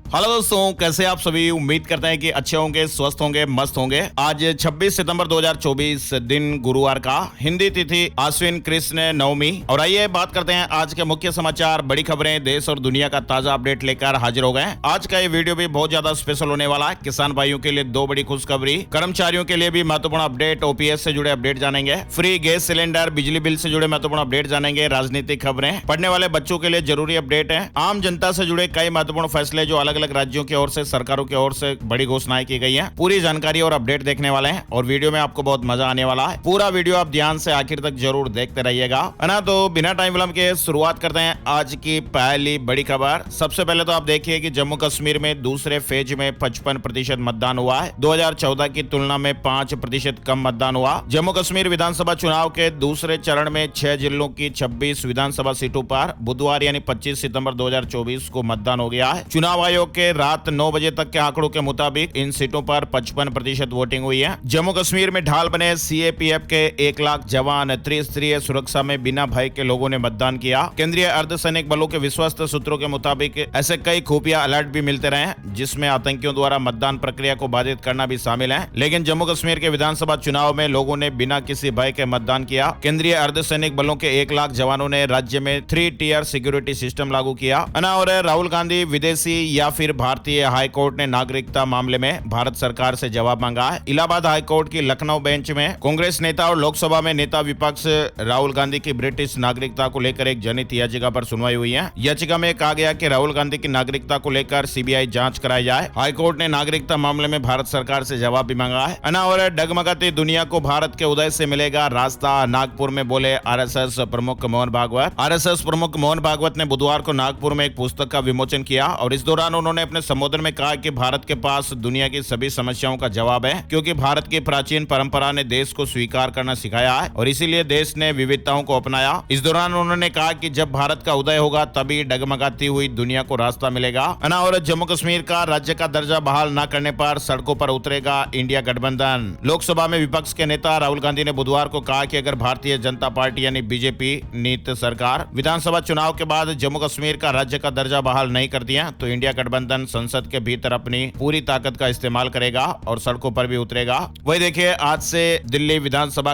Hello दोस्तों, कैसे आप सभी। उम्मीद करते हैं कि अच्छे होंगे, स्वस्थ होंगे, मस्त होंगे। आज 26 सितंबर 2024 दिन गुरुवार का, हिंदी तिथि आश्विन कृष्ण नवमी। और आइए बात करते हैं आज के मुख्य समाचार, बड़ी खबरें, देश और दुनिया का ताजा अपडेट लेकर हाजिर हो गए। आज का ये वीडियो भी बहुत ज्यादा स्पेशल होने वाला है। किसान भाइयों के लिए दो बड़ी खुशखबरी, कर्मचारियों के लिए भी महत्वपूर्ण अपडेट, ओपीएस से जुड़े अपडेट जानेंगे, फ्री गैस सिलेंडर, बिजली बिल से जुड़े महत्वपूर्ण अपडेट जानेंगे, राजनीतिक खबरें, पढ़ने वाले बच्चों के लिए जरूरी अपडेट है, आम जनता से जुड़े कई महत्वपूर्ण फैसले जो अलग अलग राज्यों की ओर से, सरकारों की ओर से बड़ी घोषणाएं की गई हैं। पूरी जानकारी और अपडेट देखने वाले हैं और वीडियो में आपको बहुत मजा आने वाला है। पूरा वीडियो आप ध्यान से आखिर तक जरूर देखते रहिएगा, है ना। तो बिना टाइम विलंब के शुरुआत करते हैं आज की पहली बड़ी खबर। सबसे पहले तो आप देखिए कि जम्मू कश्मीर में दूसरे फेज में 55% मतदान हुआ है। 2014 की तुलना में 5% कम मतदान हुआ। जम्मू कश्मीर विधानसभा चुनाव के दूसरे चरण में 6 जिलों की 26 विधानसभा सीटों पर बुधवार यानी 25 सितंबर 2024 को मतदान हो गया है। चुनाव आयोग के रात 9 बजे तक के आंकड़ों के मुताबिक इन सीटों पर 55% वोटिंग हुई है। जम्मू कश्मीर में ढाल बने सीएपीएफ के 1 लाख जवान त्रिस्तरीय सुरक्षा में बिना भय के लोगों ने मतदान किया। केंद्रीय अर्धसैनिक बलों के विश्वस्त सूत्रों के मुताबिक ऐसे कई खुफिया अलर्ट भी मिलते रहे, जिसमें आतंकियों द्वारा मतदान प्रक्रिया को बाधित करना भी शामिल है। लेकिन जम्मू कश्मीर के विधानसभा चुनाव में लोगों ने बिना किसी भय के मतदान किया। केंद्रीय अर्धसैनिक बलों के 1 लाख जवानों ने राज्य में 3 टियर सिक्योरिटी सिस्टम लागू किया। और राहुल गांधी विदेशी या फिर भारतीय हाई कोर्ट ने नागरिकता मामले में भारत सरकार से जवाब मांगा है। इलाहाबाद हाई कोर्ट की लखनऊ बेंच में कांग्रेस नेता और लोकसभा में नेता विपक्ष राहुल गांधी की ब्रिटिश नागरिकता को लेकर एक जनहित याचिका पर सुनवाई हुई है। याचिका में कहा गया कि राहुल गांधी की नागरिकता को लेकर सीबीआई जांच कराई जाए। हाई कोर्ट ने नागरिकता मामले में भारत सरकार से जवाब भी मांगा है। और डगमगाती दुनिया को भारत के उदय से मिलेगा रास्ता, नागपुर में बोले आरएसएस प्रमुख मोहन भागवत। आरएसएस प्रमुख मोहन भागवत ने बुधवार को नागपुर में एक पुस्तक का विमोचन किया और इस दौरान उन्होंने अपने संबोधन में कहा कि भारत के पास दुनिया की सभी समस्याओं का जवाब है, क्योंकि भारत की प्राचीन परंपरा ने देश को स्वीकार करना सिखाया है और इसीलिए देश ने विविधताओं को अपनाया। इस दौरान उन्होंने कहा कि जब भारत का उदय होगा तभी डगमगाती हुई दुनिया को रास्ता मिलेगा। और जम्मू कश्मीर का राज्य का दर्जा बहाल न करने पर सड़कों पर उतरेगा इंडिया गठबंधन। लोकसभा में विपक्ष के नेता राहुल गांधी ने बुधवार को कहा कि अगर भारतीय जनता पार्टी यानी बीजेपी नीत सरकार विधानसभा चुनाव के बाद जम्मू कश्मीर का राज्य का दर्जा बहाल नहीं कर दिया तो इंडिया गठबंधन संसद के भीतर अपनी पूरी ताकत का इस्तेमाल करेगा और सड़कों पर भी उतरेगा। वही देखिए, आज से दिल्ली विधानसभा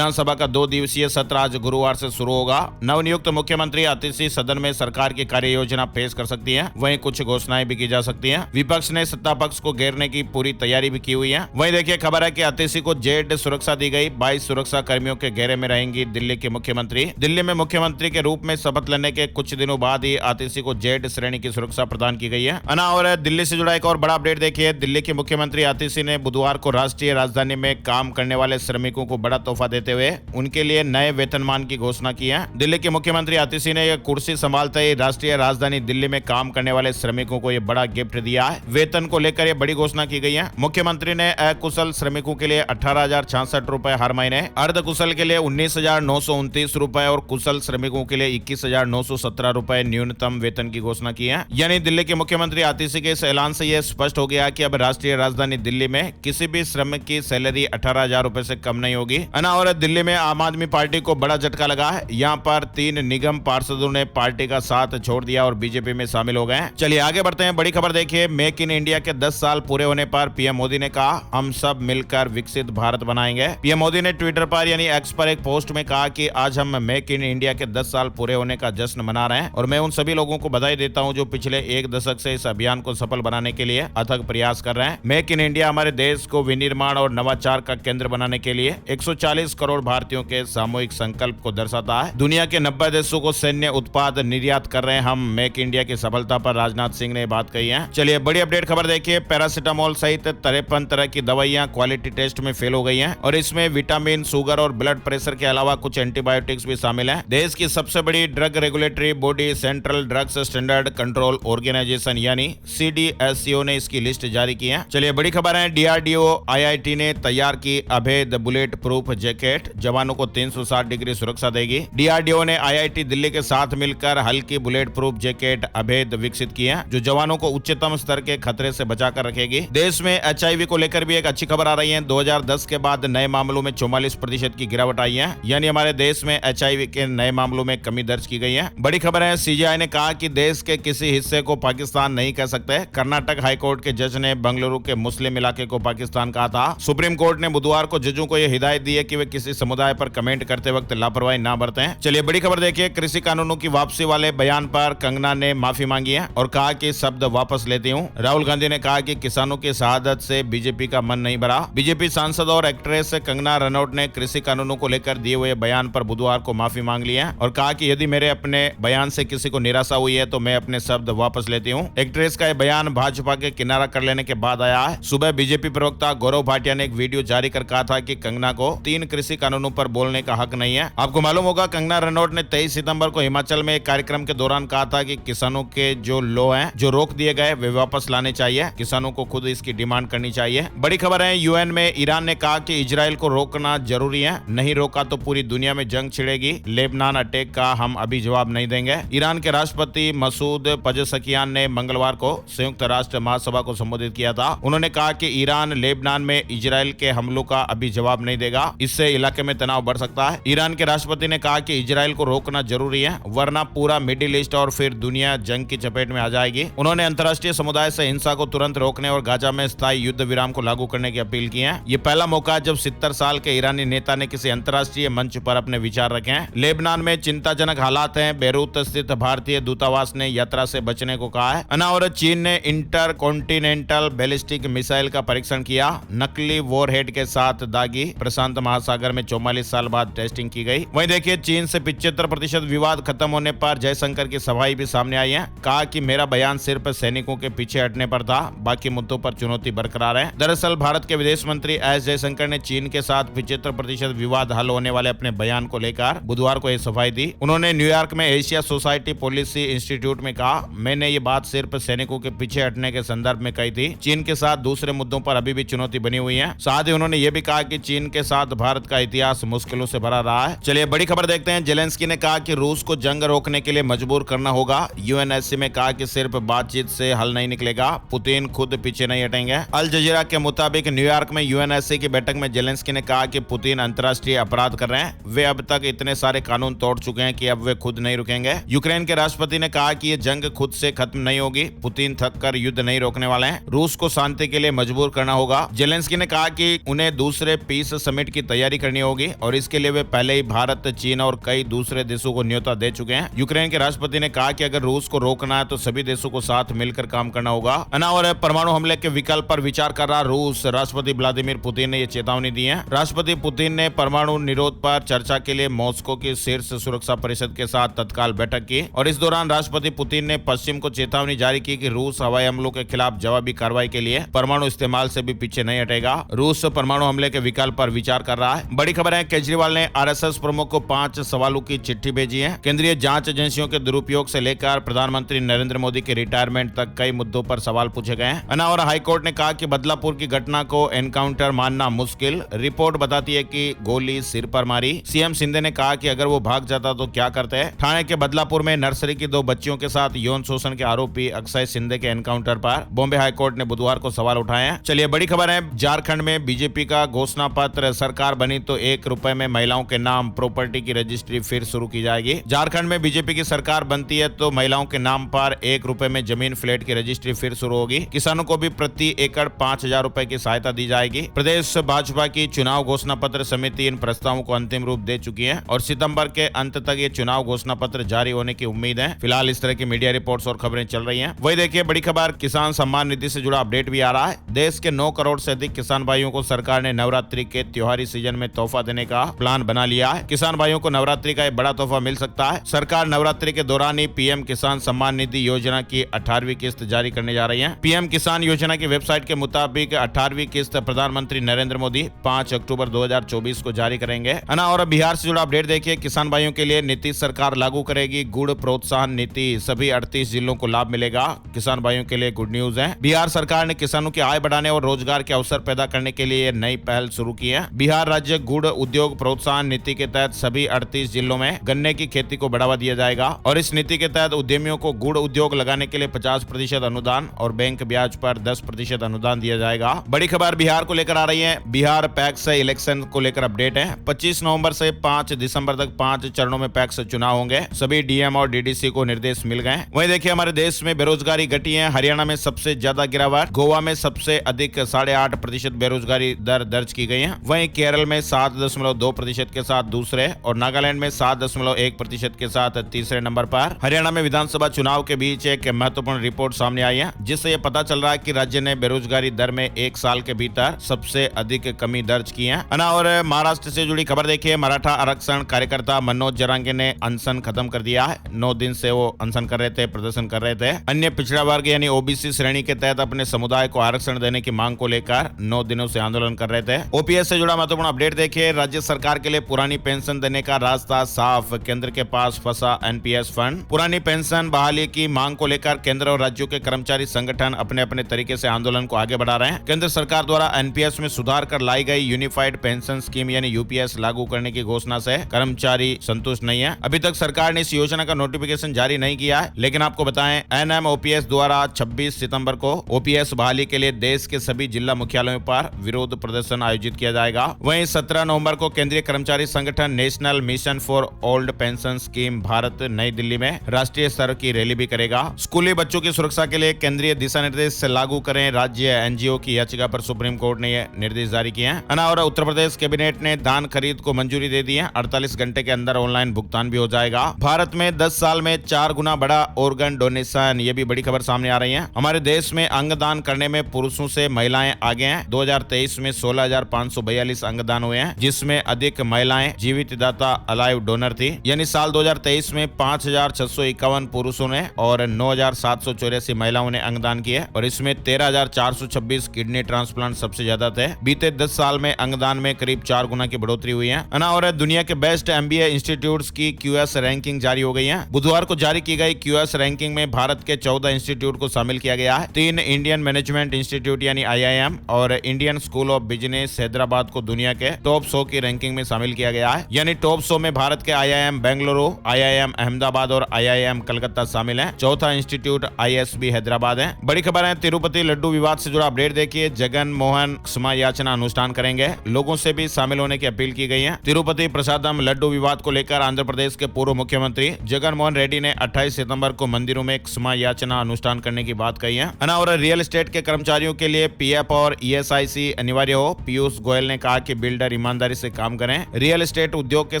का 2 दिवसीय सत्र आज गुरुवार से शुरू होगा। नवनियुक्त मुख्यमंत्री आतिशी सदन में सरकार की कार्य योजना पेश कर सकती है। वहीं कुछ घोषणाएं भी की जा सकती हैं। विपक्ष ने सत्ता पक्ष को घेरने की पूरी तैयारी भी की हुई है। वहीं देखिए, खबर है कि आतिशी को जेड सुरक्षा दी गई। 22 सुरक्षा कर्मियों के घेरे में रहेंगी दिल्ली की मुख्यमंत्री। दिल्ली में मुख्यमंत्री के रूप में शपथ लेने के कुछ दिनों बाद ही आतिशी को जेड श्रेणी की सुरक्षा प्रदान की गई है। और दिल्ली से जुड़ा एक और बड़ा अपडेट देखिए, दिल्ली की मुख्यमंत्री आतिशी ने बुधवार को राष्ट्रीय राजधानी में काम करने वाले श्रमिकों को बड़ा तोहफा देते हुए उनके लिए नए वेतनमान की घोषणा की है। दिल्ली के मुख्यमंत्री आतिशी ने यह कुर्सी संभालते ही राष्ट्रीय राजधानी दिल्ली में काम करने वाले श्रमिकों को यह बड़ा गिफ्ट दिया है। वेतन को लेकर यह बड़ी घोषणा की गई है। मुख्यमंत्री ने अकुशल श्रमिकों के लिए 18,066 रुपए हर महीने, अर्धकुशल के लिए 19,929 रुपए और कुशल श्रमिकों के लिए 21,917 रुपए न्यूनतम वेतन की घोषणा की है। यानी दिल्ली के मुख्यमंत्री आतिशी के इस ऐलान से यह स्पष्ट हो गया कि अब राष्ट्रीय राजधानी दिल्ली में किसी भी श्रमिक की सैलरी 18,000 रुपए से कम नहीं होगी। और दिल्ली में आम आदमी पार्टी को बड़ा झटका लगा है। यहाँ पर 3 निगम पार्षदों ने पार्टी का साथ छोड़ दिया और बीजेपी में शामिल हो गए। चलिए आगे बढ़ते हैं। बड़ी खबर देखिए, मेक इन इंडिया के 10 साल पूरे होने पर पीएम मोदी ने कहा, हम सब मिलकर विकसित भारत बनाएंगे। पीएम मोदी ने ट्विटर पर यानी एक्स पर एक पोस्ट में कहा कि आज हम मेक इन इंडिया के 10 साल पूरे होने का जश्न मना रहे हैं और मैं उन सभी लोगों को बधाई देता हूं जो पिछले 1 दशक से इस अभियान को सफल बनाने के लिए अथक प्रयास कर रहे हैं। मेक इन इंडिया हमारे देश को विनिर्माण और नवाचार का केंद्र बनाने के लिए 140 करोड़ भारतीयों के सामूहिक संकल्प को दर्शाता है। दुनिया के 90 देशों को सैन्य उत्पाद निर्यात कर रहे हैं हम। मेक इंडिया की सफलता पर राजनाथ सिंह ने बात कही है। चलिए बड़ी अपडेट खबर देखिए, पैरासीटामोल सहित 53 तरह की दवाइयां क्वालिटी टेस्ट में फेल हो गई हैं और इसमें विटामिन, शुगर और ब्लड प्रेशर के अलावा कुछ एंटीबायोटिक्स भी शामिल हैं। देश की सबसे बड़ी drug regulatory body central drugs standard control organisation यानी CDSCO ने इसकी लिस्ट जारी की है। चलिए बड़ी खबर है, DRDO IIT ने तैयार की अभेद बुलेट प्रूफ जैकेट, जवानों को 360 डिग्री सुरक्षा देगी। DRDO ने IIT दिल्ली के साथ मिलकर हल्की बुलेट प्रूफ जैकेट अभेद विकसित की है, जो जवानों को उच्चतम स्तर के खतरे से बचाकर रखेगी। देश में HIV को लेकर भी एक अच्छी खबर आ रही है। 2010 के बाद नए मामलों में 44% की गिरावट आई है, यानी हमारे देश में HIV के नए मामलों में कमी दर्ज की गई है। बड़ी खबर है, CGI ने कहा कि देश के किसी हिस्से को पाकिस्तान पाकिस्तान नहीं कह सकते। कर्नाटक हाईकोर्ट के जज ने बंगलुरु के मुस्लिम इलाके को पाकिस्तान कहा था। सुप्रीम कोर्ट ने बुधवार को जजों को यह हिदायत दी है कि वे किसी समुदाय पर कमेंट करते वक्त लापरवाही ना बरतें। चलिए बड़ी खबर देखिए, कृषि कानूनों की वापसी वाले बयान पर कंगना ने माफी मांगी है और कहा कि शब्द वापस लेती हूं। राहुल गांधी ने कहा कि किसानों की शहादत से बीजेपी का मन नहीं भरा। बीजेपी सांसद और एक्ट्रेस कंगना रनौत ने कृषि कानूनों को लेकर दिए हुए बयान पर बुधवार को माफी मांग ली है और कहा कि यदि मेरे अपने बयान से किसी को निराशा हुई है तो मैं अपने शब्द वापस लेती हूं। एक्ट्रेस का यह बयान भाजपा के किनारा कर लेने के बाद आया है। सुबह बीजेपी प्रवक्ता गौरव भाटिया ने एक वीडियो जारी कर कहा था कि कंगना को 3 कृषि कानूनों पर बोलने का हक नहीं है। आपको मालूम होगा, कंगना रनौत ने 23 सितंबर को हिमाचल में एक कार्यक्रम के दौरान कहा था कि किसानों के जो लॉ हैं जो रोक दिए गए वे वापस लाने चाहिए। किसानों को खुद इसकी डिमांड करनी चाहिए। बड़ी खबर है, यूएन में ईरान ने कहा कि इजराइल को रोकना जरूरी है, नहीं रोका तो पूरी दुनिया में जंग छिड़ेगी। लेबनान अटैक का हम अभी जवाब नहीं देंगे। ईरान के राष्ट्रपति मसूद पजेशकियान ने मंगलवार को संयुक्त राष्ट्र महासभा को संबोधित किया था। उन्होंने कहा कि ईरान लेबनान में इजराइल के हमलों का अभी जवाब नहीं देगा, इससे इलाके में तनाव बढ़ सकता है। ईरान के राष्ट्रपति ने कहा कि इजराइल को रोकना जरूरी है, वरना पूरा मिडिल ईस्ट और फिर दुनिया जंग की चपेट में आ जाएगी। उन्होंने अंतर्राष्ट्रीय समुदाय से हिंसा को तुरंत रोकने और गाजा में स्थायी युद्ध विराम को लागू करने की अपील की है। ये पहला मौका है जब 70 साल के ईरानी नेता ने किसी अंतर्राष्ट्रीय मंच पर अपने विचार रखे हैं। लेबनान में चिंताजनक हालात हैं। बेरूत स्थित भारतीय दूतावास ने यात्रा से बचने को कहा है। और चीन ने इंटर कॉन्टिनेंटल बैलिस्टिक मिसाइल का परीक्षण किया। नकली वॉरहेड के साथ दागी। प्रशांत महासागर में 44 साल बाद टेस्टिंग की गई। वहीं देखिए, चीन से 75% विवाद खत्म होने पर जयशंकर की सफाई भी सामने आई है। कहा कि मेरा बयान सिर्फ सैनिकों के पीछे हटने पर था, बाकी मुद्दों पर चुनौती बरकरार है। दरअसल भारत के विदेश मंत्री एस जयशंकर ने चीन के साथ 75% विवाद हल होने वाले अपने बयान को लेकर बुधवार को यह सफाई दी। उन्होंने न्यूयॉर्क में एशिया सोसाइटी पॉलिसी इंस्टीट्यूट में कहा, मैंने ये बात सिर्फ सैनिकों के पीछे हटने के संदर्भ में कही थी। चीन के साथ दूसरे मुद्दों पर अभी भी चुनौती बनी हुई है। साथ ही उन्होंने ये भी कहा कि चीन के साथ भारत का इतिहास मुश्किलों से भरा रहा है। चलिए बड़ी खबर देखते हैं। जेलेंस्की ने कहा कि रूस को जंग रोकने के लिए मजबूर करना होगा। यूएनएससी में कहा कि सिर्फ बातचीत से हल नहीं निकलेगा, पुतिन खुद पीछे नहीं हटेंगे। अल जजीरा के मुताबिक न्यूयॉर्क में यूएनएससी की बैठक में जेलेंस्की ने कहा कि पुतिन अंतर्राष्ट्रीय अपराध कर रहे हैं। वे अब तक इतने सारे कानून तोड़ चुके हैं कि अब वे खुद नहीं रुकेंगे। यूक्रेन के राष्ट्रपति ने कहा कि ये जंग खुद से खत्म नहीं होगी। पुतिन थक कर युद्ध नहीं रोकने वाले हैं। रूस को शांति के लिए मजबूर करना होगा। जेलेंस्की ने कहा कि उन्हें दूसरे पीस समिट की तैयारी करनी होगी और इसके लिए वे पहले ही भारत, चीन और कई दूसरे देशों को न्योता दे चुके हैं। यूक्रेन के राष्ट्रपति ने कहा कि अगर रूस को रोकना है तो सभी देशों को साथ मिलकर काम करना होगा। और परमाणु हमले के विकल्प पर विचार कर रहा रूस राष्ट्रपति व्लादिमीर पुतिन ने ये चेतावनी दी है। राष्ट्रपति पुतिन ने परमाणु निरोध पर चर्चा के लिए मॉस्को की शीर्ष सुरक्षा परिषद के साथ तत्काल बैठक की और इस दौरान राष्ट्रपति पुतिन ने पश्चिम को चेतावनी जारी की कि रूस हवाई हमलों के खिलाफ जवाबी कार्रवाई के लिए परमाणु इस्तेमाल से भी पीछे नहीं हटेगा। रूस परमाणु हमले के विकल्प पर विचार कर रहा है। बड़ी खबर है, केजरीवाल ने आरएसएस प्रमुख को 5 सवालों की चिट्ठी भेजी है। केंद्रीय जांच एजेंसियों के दुरुपयोग से लेकर प्रधानमंत्री नरेंद्र मोदी के रिटायरमेंट तक कई मुद्दों पर सवाल पूछे गए हैं। और हाईकोर्ट ने कहा कि बदलापुर की घटना को एनकाउंटर मानना मुश्किल। रिपोर्ट बताती है कि गोली सिर पर मारी। सीएम शिंदे ने कहा कि अगर वो भाग जाता तो क्या करते। ठाणे के बदलापुर में नर्सरी की 2 बच्चियों के साथ यौन शोषण के आरोपी अक्षय शिंदे के एनकाउंटर पर बॉम्बे हाईकोर्ट ने बुधवार को सवाल उठाए हैं। चलिए बड़ी खबर है, झारखंड में बीजेपी का घोषणा पत्र, सरकार बनी तो 1 रुपए में महिलाओं के नाम प्रॉपर्टी की रजिस्ट्री फिर शुरू की जाएगी। झारखंड में बीजेपी की सरकार बनती है तो महिलाओं के नाम पर 1 रुपए में जमीन फ्लैट की रजिस्ट्री फिर शुरू होगी। किसानों को भी प्रति एकड़ 5,000 रुपए की सहायता दी जाएगी। प्रदेश भाजपा की चुनाव घोषणा पत्र समिति इन प्रस्तावों को अंतिम रूप दे चुकी है और सितंबर के अंत तक ये चुनाव घोषणा पत्र जारी होने की उम्मीद है। फिलहाल इस तरह की मीडिया रिपोर्ट्स और खबरें चल रही हैं। वही देखिए बड़ी खबर, किसान सम्मान निधि से जुड़ा अपडेट भी आ रहा है। देश के 9 करोड़ से अधिक किसान भाइयों को सरकार ने नवरात्रि के त्योहारी सीजन में तोहफा देने का प्लान बना लिया है। किसान भाइयों को नवरात्रि का एक बड़ा तोहफा मिल सकता है। सरकार नवरात्रि के दौरान ही पीएम किसान सम्मान निधि योजना की 18वीं किस्त जारी करने जा रही है। पीएम किसान योजना की वेबसाइट के मुताबिक 18वीं किस्त प्रधानमंत्री नरेंद्र मोदी 5 अक्टूबर 2024 को जारी करेंगे। और बिहार से जुड़ा अपडेट देखिए, किसान भाइयों के लिए नीतीश सरकार लागू करेगी गुड़ प्रोत्साहन नीति, सभी 38 जिलों को लाभ मिलेगा। किसान भाइयों के लिए गुड न्यूज है। बिहार सरकार ने किसानों की आय बढ़ाने और रोजगार के अवसर पैदा करने के लिए नई पहल शुरू की है। बिहार राज्य गुड़ उद्योग प्रोत्साहन नीति के तहत सभी 38 जिलों में गन्ने की खेती को बढ़ावा दिया जाएगा और इस नीति के तहत उद्यमियों को गुड़ उद्योग लगाने के लिए 50% अनुदान और बैंक ब्याज पर 10% अनुदान दिया जाएगा। बड़ी खबर बिहार को लेकर आ रही है। बिहार पैक्स इलेक्शन को लेकर अपडेट है। 25 नवंबर से 5 दिसंबर तक 5 चरणों में पैक्स चुनाव होंगे। सभी डीएम और डीडीसी को निर्देश मिल गए। वहीं देखिए हमारे देश प्रदेश में बेरोजगारी घटी है, हरियाणा में सबसे ज्यादा गिरावट, गोवा में सबसे अधिक 8.5% बेरोजगारी दर दर्ज की गई है। वहीं केरल में 7.2% के साथ दूसरे और नागालैंड में 7.1% के साथ तीसरे नंबर पर। हरियाणा में विधानसभा चुनाव के बीच एक महत्वपूर्ण रिपोर्ट सामने आई है, जिससे यह पता चल रहा है कि राज्य ने बेरोजगारी दर में एक साल के भीतर सबसे अधिक कमी दर्ज की है। और महाराष्ट्र से जुड़ी खबर देखिए, मराठा आरक्षण कार्यकर्ता मनोज जरांगे ने अनशन खत्म कर दिया है। 9 दिन से वो अनशन कर रहे थे, प्रदर्शन कर रहे थे। अन्य पिछड़ा वर्ग यानी ओबीसी श्रेणी के तहत अपने समुदाय को आरक्षण देने की मांग को लेकर 9 दिनों से आंदोलन कर रहे थे। ओपीएस से जुड़ा महत्वपूर्ण अपडेट देखिए, राज्य सरकार के लिए पुरानी पेंशन देने का रास्ता साफ, केंद्र के पास फंसा एनपीएस फंड। पुरानी पेंशन बहाली की मांग को लेकर केंद्र और राज्यों के कर्मचारी संगठन अपने अपने तरीके से आंदोलन को आगे बढ़ा रहे हैं। केंद्र सरकार द्वारा एनपीएस में सुधार कर लाई गई यूनिफाइड पेंशन स्कीम यानी यूपीएस लागू करने की घोषणा से कर्मचारी संतुष्ट नहीं है। अभी तक सरकार ने इस योजना का नोटिफिकेशन जारी नहीं किया है, लेकिन आपको बताएं एनएमओपीएस द्वारा 26 सितंबर को ओपीएस बहाली के लिए देश के सभी जिला मुख्यालयों पर विरोध प्रदर्शन आयोजित किया जाएगा। वहीं 17 नवंबर को केंद्रीय कर्मचारी संगठन national mission for old pension scheme Bharat नई दिल्ली में राष्ट्रीय स्तर की रैली भी करेगा। स्कूली बच्चों की सुरक्षा के लिए केंद्रीय दिशा निर्देश लागू करें राज्य एनजीओ की याचिका पर सुप्रीम कोर्ट ने यह निर्देश जारी किए हैं। और उत्तर प्रदेश कैबिनेट ने धान खरीद को मंजूरी दे दी है। 48 घंटे के अंदर ऑनलाइन भुगतान भी हो जाएगा। भारत में 10 साल में 4 गुना बढ़ा ऑर्गन डोनेशन, ये भी बड़ी खबर सामने आ रही है। हमारे देश में अंगदान करने में पुरुषों से महिलाएं आगे हैं। 2023 में 16,542 अंगदान हुए हैं, जिसमें अधिक महिलाएं जीवित दाता अलाइव डोनर थी। यानी साल 2023 में 5,651 पुरुषों ने और 9,784 महिलाओं ने अंगदान किए और इसमें 13,426 किडनी ट्रांसप्लांट सबसे ज्यादा थे। बीते 10 साल में अंगदान में करीब 4 गुना की बढ़ोतरी हुई है। और दुनिया के बेस्ट एमबीए इंस्टीट्यूट्स की क्यूएस रैंकिंग जारी हो गई है। बुधवार को जारी की गई क्यूएस रैंकिंग में भारत के 14 इंस्टीट्यूट को शामिल किया गया है। 3 इंडियन मैनेजमेंट इंस्टीट्यूट यानी आईआईएम और Indian school of business Hyderabad को दुनिया के टॉप 100 की रैंकिंग में शामिल किया गया है। यानी टॉप 100 में भारत के आईआईएम बेंगलुरु, आईआईएम अहमदाबाद और आईआईएम कलकत्ता शामिल है। चौथा इंस्टीट्यूट आईएसबी हैदराबाद है। बड़ी खबर है, तिरुपति लड्डू विवाद से जुड़ा अपडेट देखिए। जगन मोहन क्षमा याचना अनुष्ठान करेंगे, लोगों से भी शामिल होने की अपील की गई है। तिरुपति प्रसादम लड्डू विवाद को लेकर आंध्र प्रदेश के पूर्व मुख्यमंत्री जगन मोहन रेड्डी ने 28 सितंबर को मंदिरों में क्षमा याचना अनुष्ठान करने की बात कही है। और रियल एस्टेट के कर्मचारियों के लिए पीएफ और ईएसआईसी अनिवार्य हो। पीयूष गोयल ने कहा कि बिल्डर ईमानदारी से काम करें। रियल एस्टेट उद्योग के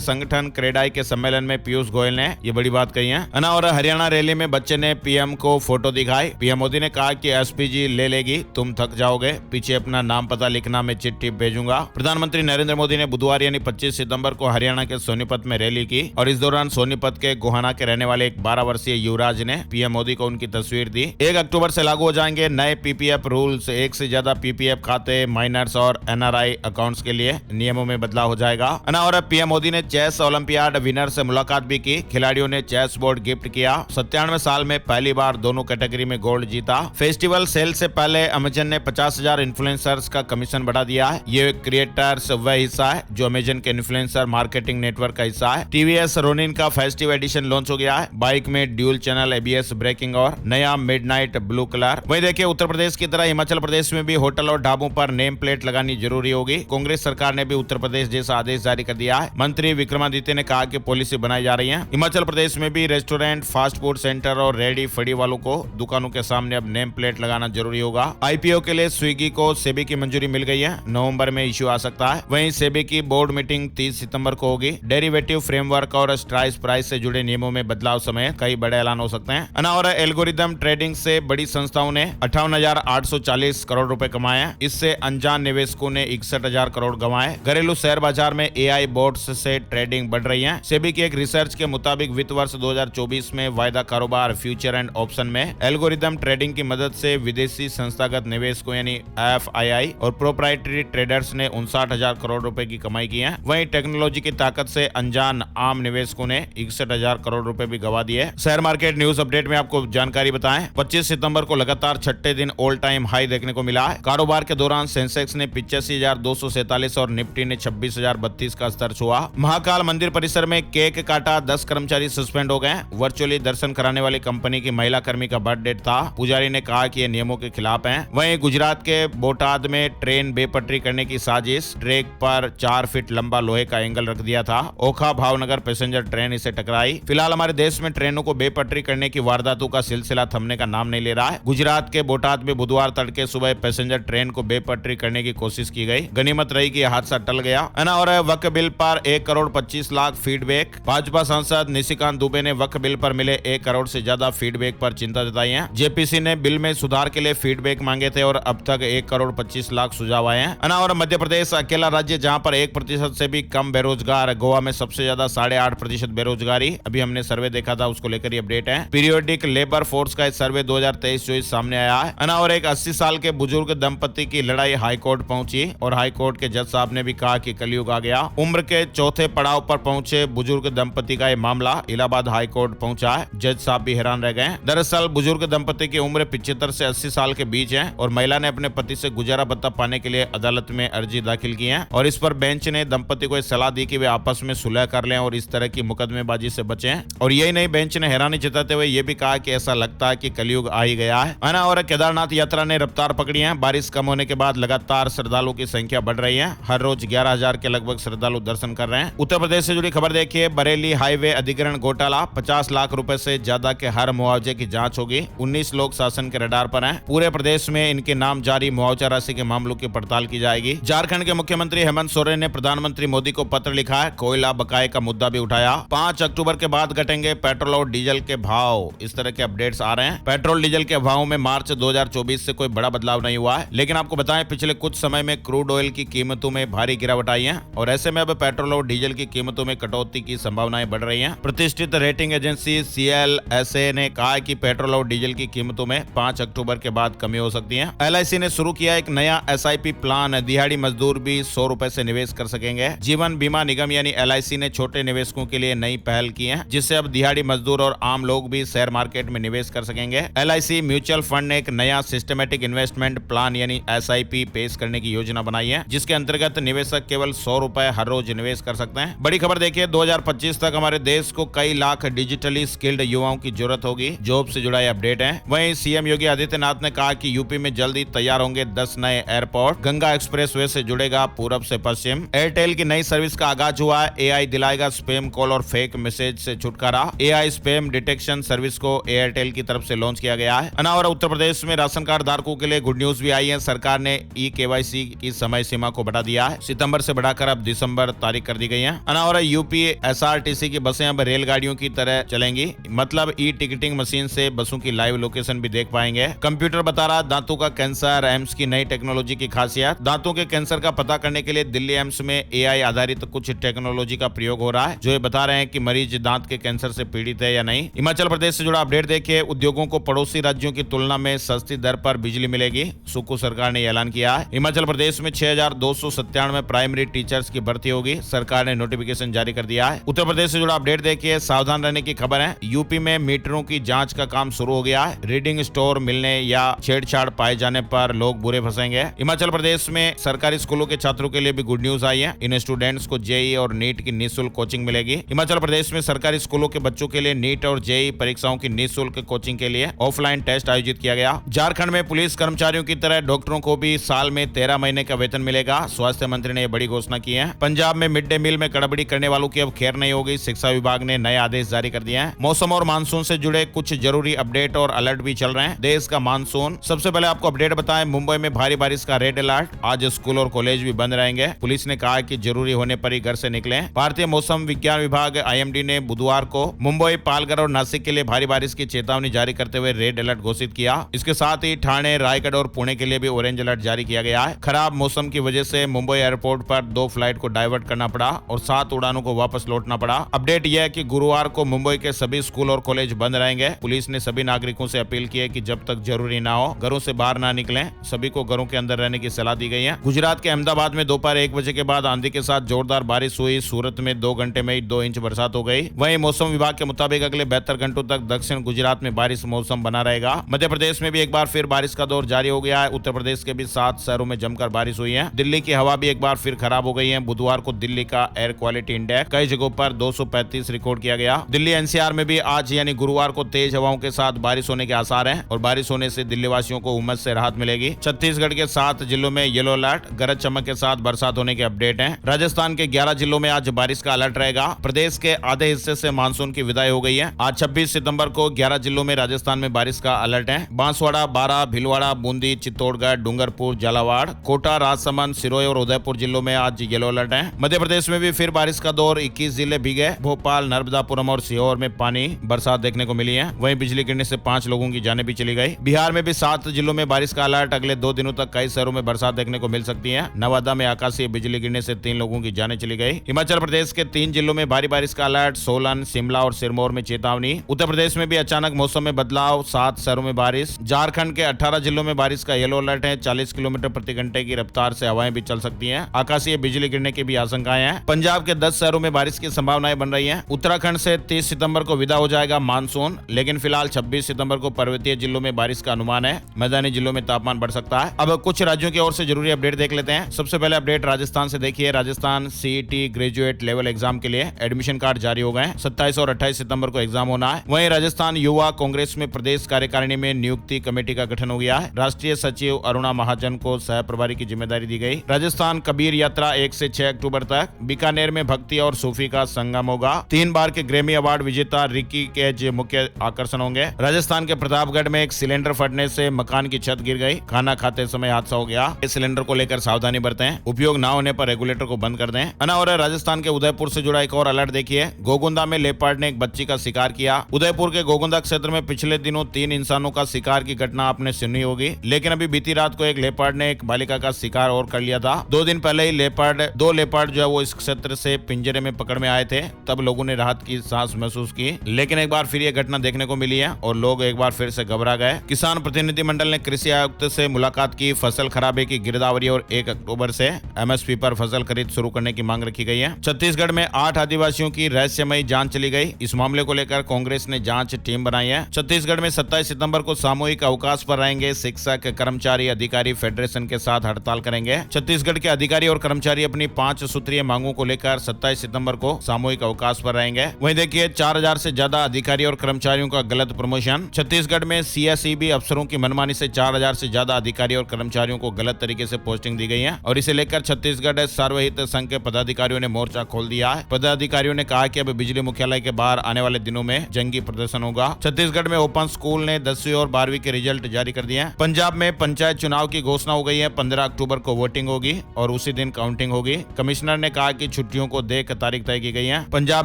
संगठन क्रेडाई के सम्मेलन में पीयूष गोयल ने ये बड़ी बात कही है। और हरियाणा रैली में बच्चे ने पीएम को फोटो दिखाई। पीएम मोदी ने कहा कि एसपीजी ले लेगी, तुम थक जाओगे, पीछे अपना नाम पता लिखना, मैं चिट्ठी भेजूंगा। प्रधानमंत्री नरेंद्र मोदी ने बुधवार यानी 25 सितंबर को हरियाणा के सोनीपत में रैली की और इस दौरान सोनीपत के गोहाना के रहने वाले एक 12 वर्षीय युवराज ने पीएम मोदी को उनकी तस्वीर दी। 1 अक्टूबर से लागू हो जाएंगे नए पीपीएफ रूल्स। एक से ज्यादा पीपीएफ खाते, माइनर्स और एनआरआई अकाउंट्स के लिए नियमों में बदलाव हो जाएगा। और पीएम मोदी ने चेस ओलंपियाड विनर से मुलाकात भी की। खिलाड़ियों ने चेस बोर्ड गिफ्ट किया। 97 साल में पहली बार दोनों कैटेगरी में गोल्ड जीता। फेस्टिवल सेल से पहले अमेजन ने 50,000 इन्फ्लुएंसर्स का कमीशन बढ़ा दिया है। ये क्रिएटर्स वह हिस्सा है जो अमेजन के इन्फ्लुएंसर मार्केटिंग नेटवर्क का हिस्सा है। टीवीएस रोनिन का फेस्टिव एडिशन लॉन्च हो गया है। बाइक में ड्यूल चैनल एबीएस ब्रेकिंग और नया मिडनाइट ब्लू कलर। वहीं देखिए, उत्तर प्रदेश की तरह हिमाचल प्रदेश में भी होटल और ढाबों पर नेम प्लेट लगानी जरूरी होगी। कांग्रेस सरकार ने भी उत्तर प्रदेश जैसा आदेश जारी कर दिया है। मंत्री विक्रमादित्य ने कहा कि पॉलिसी बनाई जा रही है। हिमाचल प्रदेश में भी रेस्टोरेंट, फास्ट फूड सेंटर और रेडी फड़ी वालों को दुकानों के सामने अब नेम प्लेट लगाना जरूरी होगा। आईपीओ के लिए स्विगी को सेबी की मंजूरी मिल गई है। नवंबर में इश्यू आ सकता है। वहीं सेबी की बोर्ड मीटिंग 30 सितंबर को होगी। डेरिवेटिव फ्रेमवर्क और स्ट्राइक प्राइस से जुड़े नियमों में बदलाव समय कई बड़े ऐलान हो सकते हैं। और एल्गोरिदम ट्रेडिंग से बड़ी संस्थाओं ने 58,840 करोड़ रुपए कमाए। इससे अनजान निवेशकों ने 61,000 करोड़ गंवाए। घरेलू शेयर बाजार में एआई बोट्स से ट्रेडिंग बढ़ रही है। सेबी की एक रिसर्च के मुताबिक वित्त वर्ष 2024 में वायदा कारोबार, फ्यूचर एंड ऑप्शन में एल्गोरिदम ट्रेडिंग की मदद से विदेशी संस्थागत निवेशकों यानी एफआईआई और प्रोप्राइटरी ट्रेडर्स ने 59,000 करोड़ रुपए की कमाई की है। वहीं टेक्नोलॉजी की ताकत से अनजान आम निवेशकों ने 61,000 करोड़ रुपए भी गवा दिए। शेयर मार्केट न्यूज अपडेट में आपको जानकारी बताएं। 25 सितंबर को लगातार छठे दिन ऑल टाइम हाई देखने को मिला है। कारोबार के दौरान सेंसेक्स ने 85,247 और निफ्टी ने 26,032 का स्तर छुआ। महाकाल मंदिर परिसर में केक काटा, 10 कर्मचारी सस्पेंड हो गए। वर्चुअली दर्शन कराने वाली कंपनी की महिला कर्मी का बर्थडे था। पुजारी ने कहा कि ये नियमों के खिलाफ है। वहीं गुजरात के बोटाद में ट्रेन बेपटरी करने की साजिश। ट्रैक पर 4 फीट लंबा लोहे का एंगल रख दिया था। ओखा भावनगर पैसेंजर ट्रेन इसे टकराई। फिलहाल हमारे देश में ट्रेनों को बेपटरी करने की वारदातों धातु का सिलसिला थमने का नाम नहीं ले रहा है। गुजरात के बोटाद में बुधवार तड़के सुबह पैसेंजर ट्रेन को बेपटरी करने की कोशिश की गई। गनीमत रही कि हादसा टल गया है ना। और वक्फ बिल पर 1,25,00,000 फीडबैक। भाजपा सांसद निशिकांत दुबे ने वक्फ बिल पर मिले 1 करोड़ से ज्यादा फीडबैक पर चिंता जताई है। जेपीसी ने बिल में सुधार के लिए फीडबैक मांगे थे और अब तक 1,25,00,000 सुझाव आए हैं ना। और मध्य प्रदेश अकेला राज्य जहां पर 1% से भी कम बेरोजगार। गोवा में सबसे ज्यादा 8.5% बेरोजगारी। अभी हमने सर्वे देखा था, उसको लेकर अपडेट है। पीरियोडिक लेबर फोर्स का सर्वे 2023-24 सामने आया है ना। और एक 80 साल के बुजुर्ग दंपति की लड़ाई हाईकोर्ट पहुंची और हाईकोर्ट के जज साहब ने भी कहा कि कलयुग आ गया। उम्र के चौथे पड़ाव पर पहुंचे बुजुर्ग दंपति का यह मामला इलाहाबाद हाईकोर्ट पहुंचा है। जज साहब भी हैरान रह गए। दरअसल बुजुर्ग दंपति की उम्र 75 से 80 साल के बीच है और महिला ने अपने पति से गुजारा भत्ता पाने के लिए अदालत में अर्जी दाखिल की है। और इस पर बेंच ने दंपति को सलाह दी कि वे आपस में सुलह कर लें और इस तरह की मुकदमेबाजी से बचें। और यही नहीं, बेंच ने हैरानी जताते हुए यह भी कहा कि ऐसा लगता है कि कलयुग आ ही गया है ना। और केदारनाथ यात्रा ने रफ्तार पकड़ी है। बारिश कम होने के बाद लगातार श्रद्धालुओं की संख्या बढ़ रही है। हर रोज 11,000 के लगभग श्रद्धालु दर्शन कर रहे हैं। उत्तर प्रदेश से जुड़ी खबर देखिए। बरेली हाईवे अधिग्रहण घोटाला, 50 लाख रुपए से ज्यादा के हर मुआवजे की जांच होगी। 19 लोग शासन के रडार पर हैं। पूरे प्रदेश में इनके नाम जारी मुआवजा राशि के मामलों की पड़ताल की जाएगी। झारखंड के मुख्यमंत्री हेमंत सोरेन ने प्रधानमंत्री मोदी को पत्र लिखा है। कोयला बकाये का मुद्दा भी उठाया। 5 अक्टूबर के बाद घटेंगे पेट्रोल और डीजल के भाव। इस तरह के अपडेट्स आ रहे हैं। पेट्रोल डीजल के भाव में मार्च 2024 से कोई बड़ा बदलाव नहीं हुआ है, लेकिन आपको बताएं पिछले कुछ समय में क्रूड ऑयल की कीमतों में भारी गिरावट आई है और ऐसे में अब पेट्रोल और डीजल की कीमतों में कटौती की संभावनाएं बढ़ रही हैं। प्रतिष्ठित रेटिंग एजेंसी CLSA ने कहा है कि पेट्रोल और डीजल की कीमतों में 5 अक्टूबर के बाद कमी हो सकती है। LIC ने शुरू किया एक नया SIP प्लान। दिहाड़ी मजदूर भी 100 रुपए से निवेश कर सकेंगे। जीवन बीमा निगम यानी LIC ने छोटे निवेशकों के लिए नई पहल की है, जिससे अब दिहाड़ी मजदूर और आम लोग भी शेयर मार्केट में निवेश कर सकेंगे। LIC म्यूचुअल फंड ने एक नया सिस्टमेटिक इन्वेस्टमेंट प्लान यानी SIP पेश करने की योजना बनाई है, जिसके अंतर्गत निवेशक केवल 100 रुपए हर रोज निवेश कर सकते हैं। बड़ी खबर देखिए, 2025 तक हमारे देश को कई लाख डिजिटली स्किल्ड युवाओं की जरूरत होगी। जॉब से जुड़ा अपडेट है। वहीं सीएम योगी आदित्यनाथ ने कहा कि यूपी में जल्दी तैयार होंगे 10 नए एयरपोर्ट। गंगा एक्सप्रेसवे से जुड़ेगा पूरब से पश्चिम। एयरटेल की नई सर्विस का आगाज हुआ है। AI दिलाएगा स्पैम कॉल और फेक मैसेज से छुटकारा। AI स्पैम डिटेक्शन सर्विस को एयरटेल की तरफ से लॉन्च किया गया है। और उत्तर प्रदेश में राशन कार्ड धारकों के लिए गुड न्यूज भी आई है। सरकार ने eKYC की समय सीमा को बढ़ा दिया है। सितंबर से बढ़ाकर अब दिसंबर तारीख कर दी गई है। और यूपी SRTC की बसें अब रेलगाड़ियों की तरह चलेंगी, मतलब टिकटिंग मशीन से बसों की लाइव लोकेशन भी देख पाएंगे। कंप्यूटर बता रहा दांतों का कैंसर। एम्स की नई टेक्नोलॉजी की खासियत, दांतों के कैंसर का पता करने के लिए दिल्ली एम्स में AI आधारित कुछ टेक्नोलॉजी का प्रयोग हो रहा है, जो ये बता रहे हैं कि मरीज दांत के कैंसर से पीड़ित है या नहीं। हिमाचल प्रदेश से जुड़ा अपडेट देखिए। उद्योगों को पड़ोसी राज्यों की तुलना में सस्ती दर पर बिजली मिलेगी, सुक्खू सरकार ने ऐलान किया है। हिमाचल प्रदेश में 6,297 प्राइमरी टीचर्स की भर्ती होगी, सरकार ने नोटिफिकेशन जारी कर दिया है। उत्तर प्रदेश से जुड़ा अपडेट देखिए। सावधान रहने की खबर है। यूपी में मीटरों की जांच का काम शुरू हो गया है। रीडिंग स्टोर मिलने या छेड़छाड़ पाए जाने पर लोग बुरे फंसेंगे। हिमाचल प्रदेश में सरकारी स्कूलों के छात्रों के लिए भी गुड न्यूज आई है। इन स्टूडेंट्स को JEE और नीट की निःशुल्क कोचिंग मिलेगी। हिमाचल प्रदेश में सरकारी स्कूलों के बच्चों के लिए नीट और JEE परीक्षाओं की निःशुल्क कोचिंग के लिए ऑफलाइन टेस्ट आयोजित किया गया। झारखंड में पुलिस कर्मचारियों की तरह डॉक्टरों को भी साल में 13 महीने का वेतन मिलेगा। स्वास्थ्य मंत्री ने यह बड़ी घोषणा की है। पंजाब में मिड डे मील में गड़बड़ी करने वालों की अब खैर नहीं होगी, शिक्षा विभाग ने नए आदेश जारी कर दिए हैं। मौसम और मानसून से जुड़े कुछ जरूरी अपडेट और अलर्ट भी चल रहे हैं। देश का मानसून, सबसे पहले आपको अपडेट बताएं। मुंबई में भारी बारिश का रेड अलर्ट। आज स्कूल और कॉलेज भी बंद रहेंगे। पुलिस ने कहा कि जरूरी होने पर ही घर से निकलें। भारतीय मौसम विज्ञान विभाग IMD ने बुधवार को मुंबई, पालघर और नासिक के लिए भारी बारिश की चेतावनी जारी करते हुए रेड अलर्ट घोषित किया। इसके साथ ही ठाणे, रायगढ़ और पुणे के लिए भी ऑरेंज अलर्ट जारी किया गया है। खराब मौसम की वजह से मुंबई एयरपोर्ट पर 2 फ्लाइट को डाइवर्ट करना पड़ा और 7 उड़ानों को वापस लौटना पड़ा। अपडेट यह है कि गुरुवार को मुंबई के सभी स्कूल और कॉलेज बंद रहेंगे। पुलिस ने सभी नागरिकों से अपील की है कि जब तक जरूरी ना हो घरों से बाहर ना निकलें। सभी को घरों के अंदर रहने की सलाह दी गई है। गुजरात के अहमदाबाद में दोपहर 1 बजे के बाद आंधी के साथ जोरदार बारिश हुई। सूरत में 2 घंटे में 2 इंच बरसात हो गई। वहीं मौसम विभाग के मुताबिक अगले 72 घंटों तक दक्षिण गुजरात में बारिश मौसम बना रहेगा। मध्य प्रदेश में भी एक बार फिर बारिश का दौर जारी हो गया है। उत्तर प्रदेश के भी 7 शहरों में जमकर बारिश हुई है। दिल्ली की हवा भी एक बार फिर खराब हो गई है। बुधवार को दिल्ली का एयर क्वालिटी इंडेक्स कई जगहों पर 235 रिकॉर्ड किया गया। दिल्ली NCR में भी आज यानी गुरुवार को तेज हवाओं के साथ बारिश होने के आसार हैं और बारिश होने से दिल्ली वासियों को उमस से राहत मिलेगी। छत्तीसगढ़ के 7 जिलों में येलो अलर्ट, गरज चमक के साथ बरसात होने के अपडेट हैं। राजस्थान के 11 जिलों में आज बारिश का अलर्ट रहेगा। प्रदेश के आधे हिस्से से मानसून की विदाई हो गई है। आज 26 सितंबर को 11 जिलों में राजस्थान में बारिश का अलर्ट है। बांसवाड़ा, बारां, भीलवाड़ा, बूंदी, चित्तौड़गढ़, डूंगरपुर, झालावाड़, कोटा, राजसमंद, सिरोही और उदयपुर जिलों में आज येलो अलर्ट है। मध्य प्रदेश में भी फिर बारिश का दौर, 21 जिले भीगे। भोपाल, नर्मदापुरम और सीहोर में पानी बरसात देखने को मिली है। वहीं बिजली गिरने से 5 लोगों की जानें भी चली गई। बिहार में भी 7 जिलों में बारिश का अलर्ट, अगले 2 दिनों तक कई शहरों में बरसात देखने को मिल सकती है। नवादा में आकाशीय बिजली गिरने से 3 लोगों की जानें चली गई। हिमाचल प्रदेश के 3 जिलों में भारी बारिश का अलर्ट, सोलन, शिमला और सिरमौर में चेतावनी। उत्तर प्रदेश में भी अचानक मौसम में बदलाव, 7 शहरों में बारिश। झारखंड के 18 जिलों में बारिश का येलो अलर्ट है, 40 किलोमीटर प्रति घंटे की रफ्तार से हवाएं भी चल सकती हैं। आकाशीय बिजली गिरने की भी आशंकाएं हैं। पंजाब के 10 शहरों में बारिश की संभावनाएं बन रही हैं। उत्तराखंड से 30 सितंबर को विदा हो जाएगा मानसून, लेकिन फिलहाल 26 सितंबर को पर्वतीय जिलों में बारिश का अनुमान है। मैदानी जिलों में तापमान बढ़ सकता है। अब कुछ राज्यों की ओर से जरूरी अपडेट देख लेते हैं। सबसे पहले अपडेट राजस्थान से देखिए। Rajasthan CET graduate level exam के लिए एडमिशन कार्ड जारी हो गए। 27 और 28 सितंबर को एग्जाम होना है। वहीं राजस्थान युवा कांग्रेस में प्रदेश कार्यकारिणी में नियुक्ति कमेटी का गठन हो गया है। राष्ट्रीय सचिव अरुणा महाजन को सह प्रभारी की जिम्मेदारी दी गई। राजस्थान कबीर यात्रा 1 से 6 अक्टूबर तक। बीकानेर में भक्ति और सूफी का संगम होगा। 3 बार के ग्रैमी अवार्ड विजेता रिकी कैज मुख्य आकर्षण होंगे। राजस्थान के प्रतापगढ़ में एक सिलेंडर फटने से मकान की छत गिर गई। खाना खाते समय हादसा हो गया। इस सिलेंडर को लेकर सावधानी बरतें। उपयोग न होने पर रेगुलेटर को बंद कर दें। और राजस्थान के उदयपुर से जुड़ा एक और अलर्ट देखिए। गोगुंदा में लेपर्ड ने एक बच्ची का शिकार किया। उदयपुर के गोगुंदा क्षेत्र में पिछले दिनों 3 इंसानों का शिकार की घटना आपने सुनी होगी, लेकिन अभी बीती रात को एक लेपर्ड ने एक बालिका का शिकार और कर लिया था। 2 दिन पहले ही दो लेपर्ड जो है वो इस क्षेत्र से पिंजरे में पकड़ में आए थे। तब लोगों ने राहत की सांस महसूस की, लेकिन एक बार फिर यह घटना देखने को मिली है और लोग एक बार फिर से घबरा गए। किसान प्रतिनिधिमंडल ने कृषि आयुक्त से मुलाकात की। फसल खराबे की गिरदावरी और 1 अक्टूबर से एमएसपी पर फसल खरीद शुरू करने की मांग रखी गई है। छत्तीसगढ़ में 8 आदिवासियों की रहस्यमयी जांच चली गई। इस मामले को लेकर कांग्रेस ने जांच टीम बनाई है। छत्तीसगढ़ में 27 सितंबर को सामूहिक अवकाश पर रहेंगे। शिक्षक, कर्मचारी, अधिकारी फेडरेशन के साथ हड़ताल करेंगे। छत्तीसगढ़ के अधिकारी और कर्मचारी अपनी 5 सूत्रीय मांगों को लेकर 27 सितंबर को सामूहिक अवकाश पर रहेंगे। वहीं देखिए 4000 से ज्यादा अधिकारी और कर्मचारियों का गलत प्रमोशन। छत्तीसगढ़ में सीएसईबी अफसरों की मनमानी से 4000 से ज्यादा अधिकारी और कर्मचारियों को गलत तरीके से पोस्टिंग दी गई है और इसे लेकर छत्तीसगढ़ सर्वहित संघ के पदाधिकारियों ने मोर्चा खोल दिया है। पदाधिकारियों ने कहा कि अब बिजली मुख्यालय के बाहर आने वाले दिनों में जंगी प्रदर्शन होगा। छत्तीसगढ़ में ओपन स्कूल ने 10वीं और 12वीं के रिजल्ट जारी कर दिए हैं। पंजाब में पंचायत चुनाव की घोषणा हो गई है। 15 अक्टूबर को वोटिंग होगी और उसी दिन काउंटिंग होगी। कमिश्नर ने कहा कि छुट्टियों को देख तारीख तय की गई है। पंजाब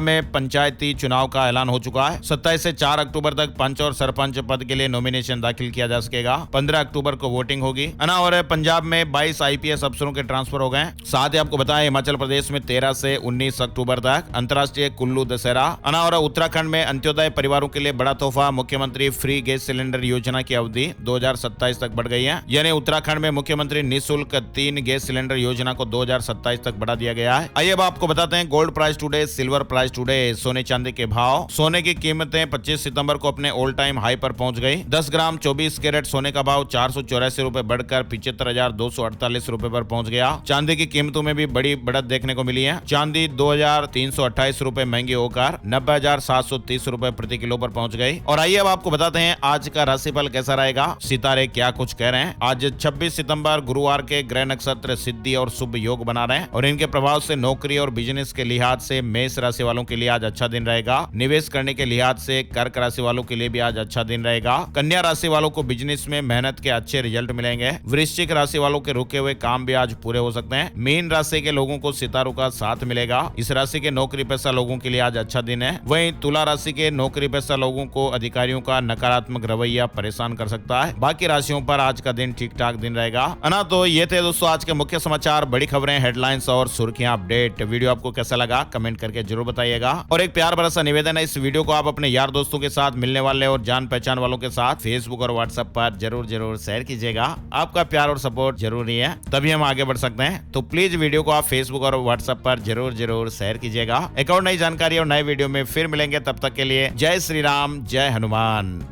में पंचायती चुनाव का ऐलान हो चुका है। 27 से 4 अक्टूबर तक पंच और सरपंच पद के लिए नॉमिनेशन दाखिल किया जा सकेगा। 15 अक्टूबर को वोटिंग होगी। और पंजाब में 22 आईपीएस अफसरों के ट्रांसफर हो गए। साथ ही आपको बताएं हिमाचल प्रदेश में 13 से 19 अक्टूबर तक अंतर्राष्ट्रीय कुल्लू दशहरा। और उत्तराखंड में अंत्योदय परिवारों के लिए बड़ा तोहफा। मुख्यमंत्री फ्री गैस सिलेंडर योजना की अवधि 2027 तक बढ़ गई है। यानी उत्तराखंड में मुख्यमंत्री निःशुल्क 3 गैस सिलेंडर योजना को 2027 तक बढ़ा दिया गया है। आइए अब आपको बताते हैं gold price today, silver price today, सोने चांदी के भाव। सोने की कीमतें 25 सितंबर को अपने ऑल टाइम हाई पर पहुंच गई। 10 ग्राम 24 कैरेट सोने का भाव 484 रुपए बढ़कर 75,248 रुपए पर पहुंच गया। चांदी की कीमतों में भी बड़ी बढ़त देखने को मिली है। चांदी 2,328 रुपए महंगी होकर 90,730 रुपए प्रति किलो पर पहुंच गई। और आइए अब आपको बताते हैं आज का राशिफल कैसा रहेगा, सितारे क्या कुछ कह रहे हैं। आज 26 सितंबर गुरुवार के ग्रह नक्षत्र सिद्धि और शुभ योग बना रहे हैं और इनके प्रभाव से नौकरी और बिजनेस के लिहाज से मेष राशि वालों के लिए आज अच्छा दिन रहेगा। निवेश करने के लिहाज से कर्क राशि वालों के लिए भी आज अच्छा दिन रहेगा। कन्या राशि वालों को बिजनेस में मेहनत के अच्छे रिजल्ट मिलेंगे। वृश्चिक राशि वालों के रुके हुए काम भी आज पूरे हो सकते हैं। मीन राशि के लोगों को सितारों का साथ मिलेगा। इस राशि के नौकरी पेशा लोगों के लिए आज अच्छा दिन है। वहीं तुला राशि के नौकरी पेशा लोगों को अधिकारियों का नकारात्मक रवैया परेशान कर सकता है। बाकी राशियों पर आज का दिन ठीक ठाक दिन रहेगा। तो ये थे दोस्तों आज के मुख्य समाचार, बड़ी खबरें, हेडलाइंस और सुर्खियां, अपडेट। वीडियो आपको कैसा लगा कमेंट करके जरूर बताइएगा। और एक प्यार भरा सा निवेदन है, इस वीडियो को आप अपने यार दोस्तों के साथ, मिलने वाले और जान पहचान वालों के साथ फेसबुक और व्हाट्सएप पर जरूर शेयर कीजिएगा। आपका प्यार और सपोर्ट जरूरी है, तभी हम आगे बढ़ सकते हैं। तो प्लीज वीडियो को आप फेसबुक और व्हाट्सएप पर जरूर शेयर कीजिएगा। एक और नई जानकारी और नए वीडियो में फिर मिलेंगे, तब तक के लिए जय श्री राम, जय हनुमान।